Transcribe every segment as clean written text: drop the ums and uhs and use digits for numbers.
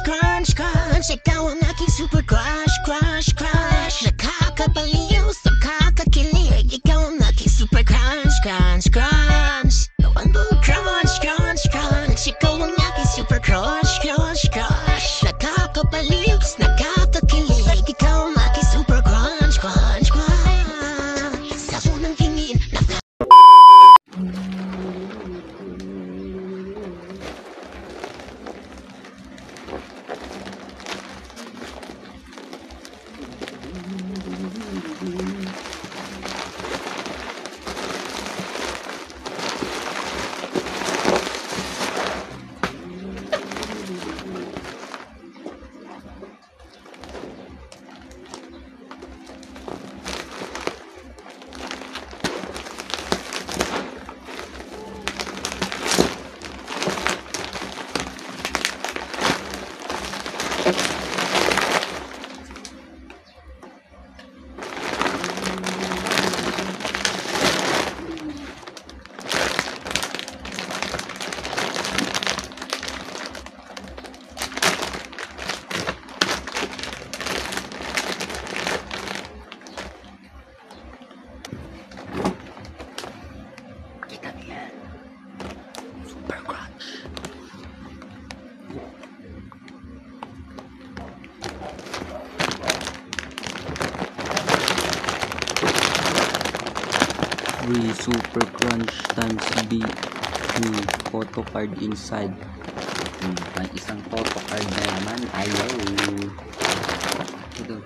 crunch, crunch. Ikaw ang aking super crush, crush, crush. Nakakabaliw, nakakakilig. Ikaw ang aking super crunch, crunch, crunch. Crunch, crunch, crunch. Ikaw ang aking super crush, crush, crush. Nakakabaliw, nakakakilig. Ikaw ang aking super crunch, crunch, crunch. Sa unang tingin, Super Crunch times B photo card inside. May isang photo card na naman. Ayaw. Ito.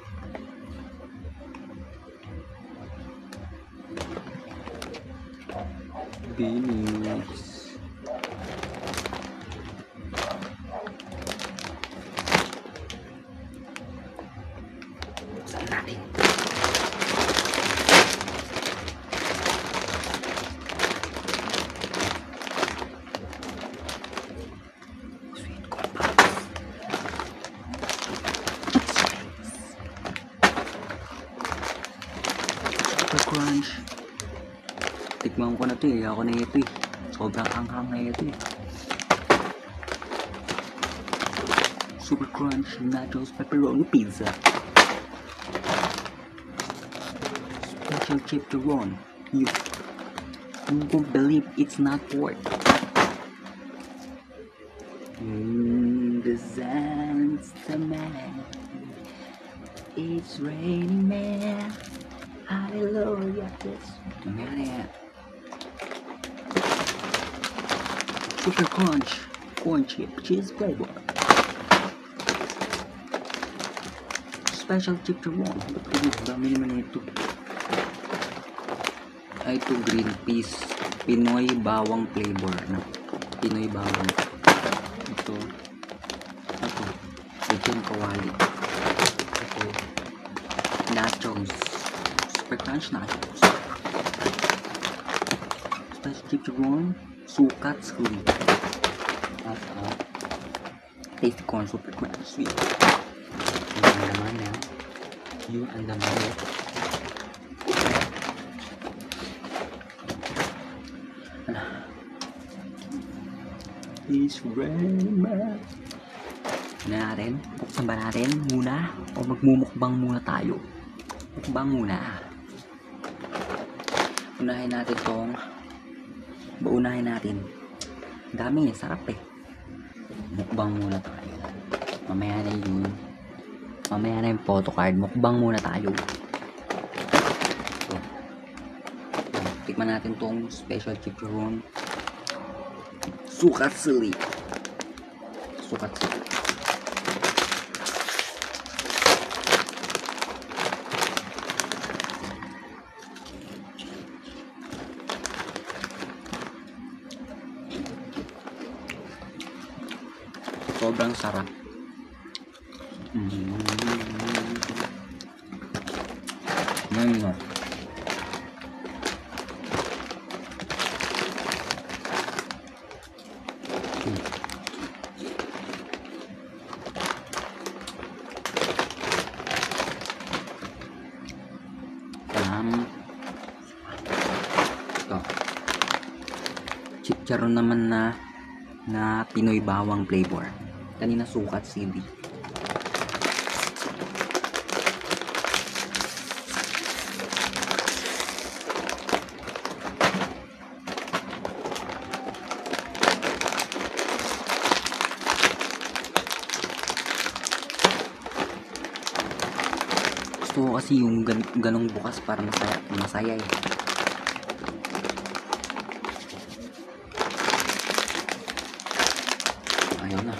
Binis. Saan natin? Crunch. Tikman ko na to eh. Ako na ito eh. Sobrang hanghang na ito eh. Super Crunch Nachos Pepperoni Pizza. Special chipteron. You won't believe it's not pork. The sun's the man. It's raining man. Hallelujah, yes. Man. Super Crunch, corn chip, cheese flavor. Special chip to one. Dami naman ito. Ito green peas, Pinoy bawang flavor na. Pinoy bawang. Ito. Chicken kawali. Ito. Nachos. Super Crunch Nachos. Special chip to one. Sukat sweet. Tasty corn super crunch sweet. Yung naman na. Yung ang naman. It's rain man. Natin. Buksan ba natin muna? O magmumukbang muna tayo? Mukbang muna. Unahin natin tong Baunahin natin. Dami eh, sarap eh. Mukbang muna tayo. Mamaya na yun. Mamaya na yung photo card. Mukbang muna tayo. So, tikman natin tong special chipron. Sukat sili. Sukat sili. Sobrang sarap. Ngayon. Ito. Chicharon naman na Pinoy bawang flavor. Kanina sukat CD. Gusto ko kasi yung ganong bukas para masaya eh. Ayaw na.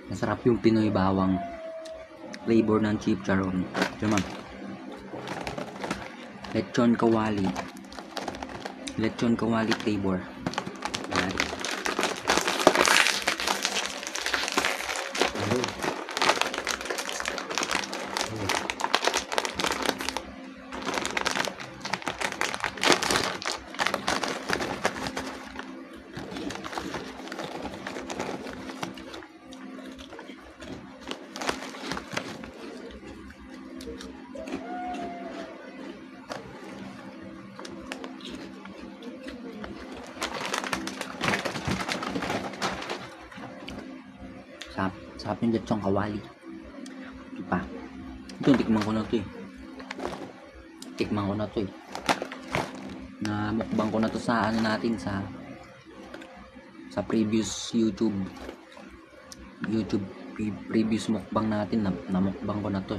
Masarap yung Pinoy bawang flavor ng Chief Charon. Diyan, lechon kawali flavor. Yan. Sarap yung lechong kawali. Diba? Ito, tikman ko na to eh. Na mukbang ko na to sa ano natin, sa previous YouTube previous mukbang natin, na mukbang ko na to.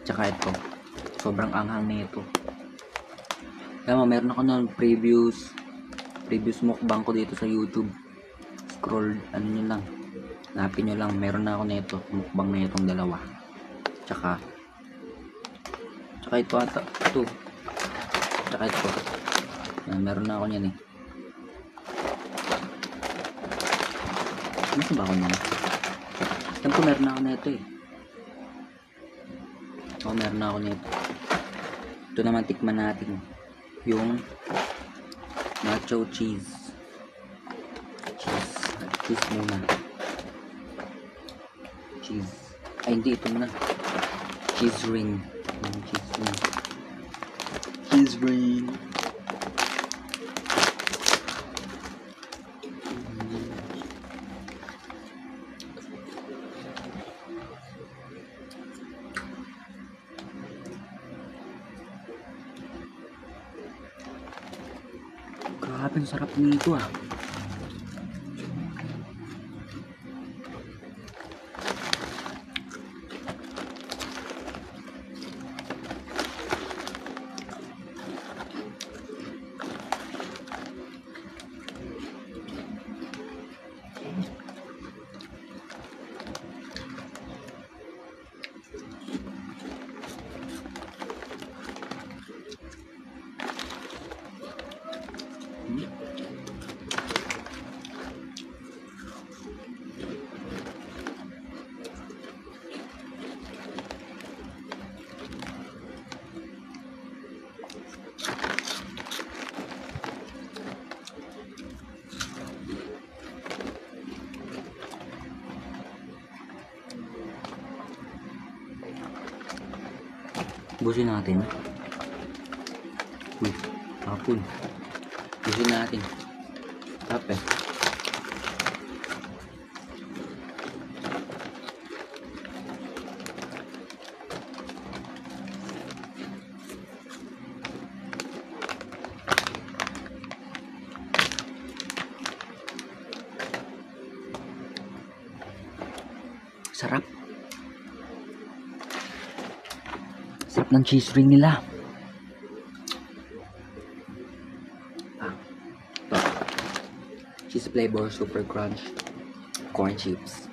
Tsaka ito, sobrang anghang nito. Kaya meron ako ng previous mukbang ko dito sa YouTube. Scroll, ano nyo lang, hanapin nyo lang, meron na ako nito, mukbang na itong dalawa. Tsaka ito ata, ito. Tsaka ito. Meron na ako niyan eh. Ano ba ako niyan? Alam ko meron na ako nito eh. Meron na ako nito. Ito naman tikman natin. Yung nacho cheese. Cheese muna. Cheese. Ay, hindi. Ito muna. Cheese ring. Cheese ring. Grabe, ang sarap nito ah. Busin natin. Hapon. Busin natin. Tape. Sarap. Sarap ng cheese ring nila. Ito. Cheese flavor, super crunch, corn chips.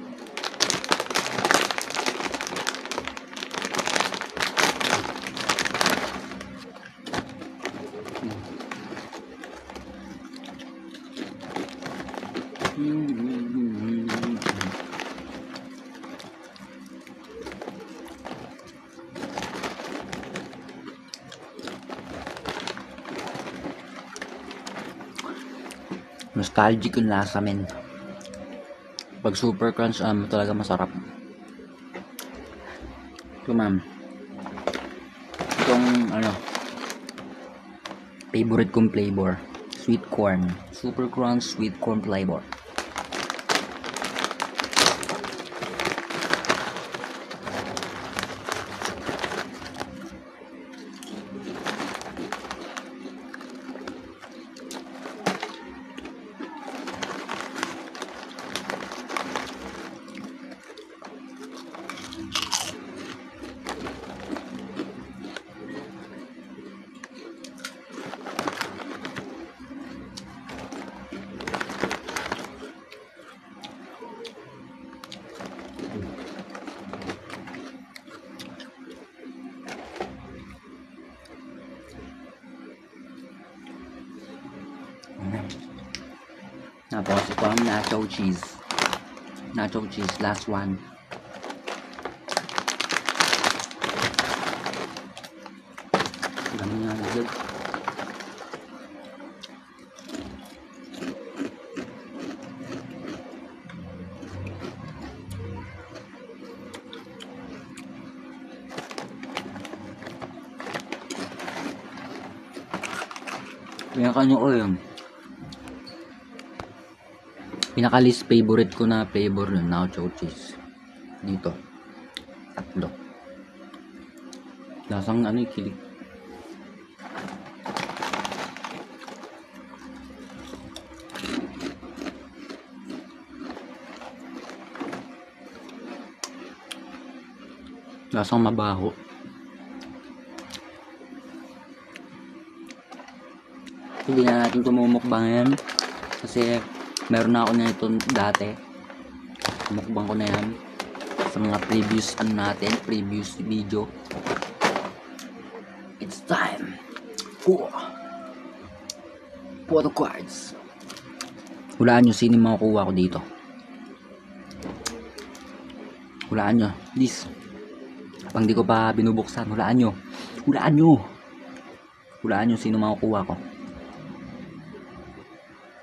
Nostalgic yung lasa, men. Pag super crunch, talaga masarap. Ito, ma'am. Itong, favorite kong flavor. Sweet corn. Super crunch, sweet corn flavor. Tapos ito ang nacho cheese. Nacho cheese, last one. Dami nga agad. Pinaka least favorite ko na flavor ng nacho cheese. Dito. 3. Lasang kilig. Lasang mabaho. Hindi na natin tumumukbang yan kasi meron na ako na ito dati. Mukbang ko na yan sa mga previous previous video. It's time for photo cards. Hulaan nyo sino makukuha ko dito. Hulaan nyo, please. Pang di ko pa binubuksan, hulaan nyo. Hulaan nyo sino makukuha ko.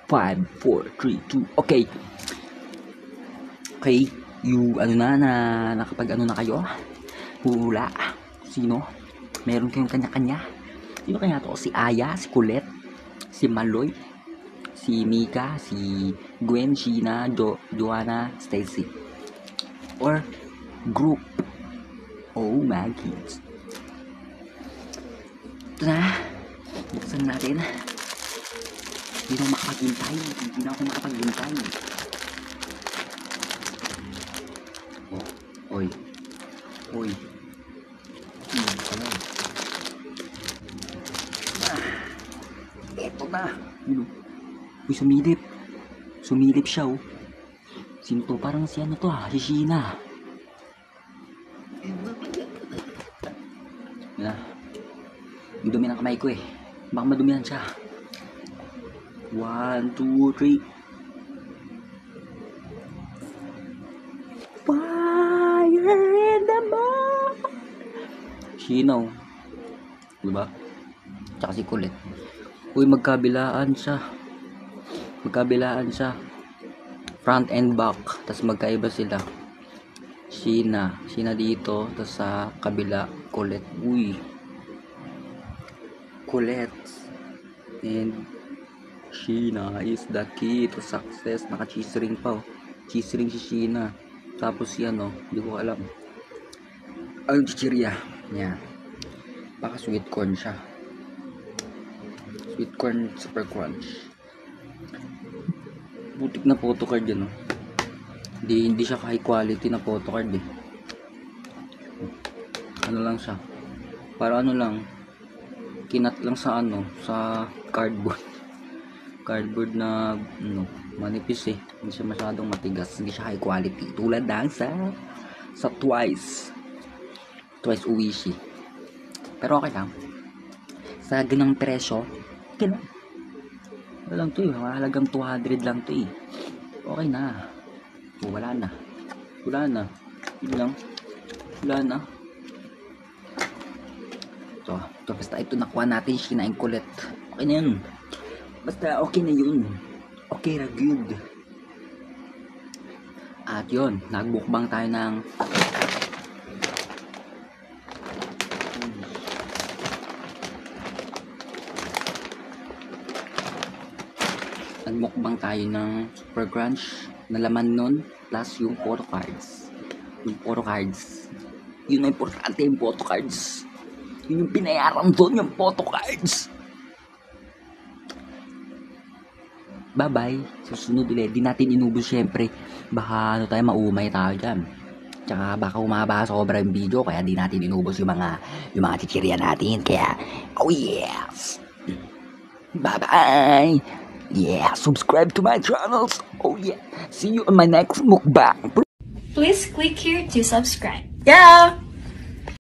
5, 4, 3, 2, okay. Okay, nakapag na kayo? Hula. Sino? Meron kayong kanya-kanya? Sino kaya to? Si Aya, si Colette, si Maloy, si Mika, si Gwen, Sheena, Joanna, Stacy. Or group. Oh my kids. Ito na. Buksan natin. Hindi na ako makapaghintay. Oy. Eto na. Uy, sumilip siya, oh. Sino to? Parang si si Sheena. Yung dumi ng kamay ko, eh. Baka madumihan siya. 1, 2, 3. Fire in the moon. Sheena, diba? Tsaka si Colette. Uy, magkabilaan siya. Front and back. Tapos magkaiba sila. Sheena dito. Tapos sa kabila, Colette. Uy. Colette. And Sheena is the key to success. Naka-cheese ring pa, oh. Cheese ring si Sheena. Tapos yan, oh. Hindi ko alam. Ay, chichirya. Yan. Baka sweet corn siya. Sweet corn super crunch. Butik na photocard yan, oh. Hindi siya high quality na photocard, eh. Ano lang siya. Para kinat lang sa sa cardboard na manipis, eh. Hindi siya masyadong matigas, hindi siya high quality tulad ng sa Twice Uwishi. Pero okay lang sa ganang presyo. Okay lang to, eh. Mahalagang 200 lang to, eh. Okay na. Wala na yun lang. Wala na. Basta ito nakuha natin, Sheena and Colette. Okay na yun. Basta okay na yun. Okay na, good. At yun, nagbukbang tayo ng Super Crunch na laman nun plus yung photo cards. Yun ang importante, yung photo cards. Yun yung pinayaran doon, yung photo cards. Bye-bye. Susunod ulit. Di natin inubos syempre. Baka maumay tayo dyan. Tsaka baka umaba sobra yung video. Kaya di natin inubos yung mga chichirya natin. Kaya, oh yes. Bye-bye. Yeah, subscribe to my channels. Oh yeah. See you on my next mukbang. Please click here to subscribe. Yeah!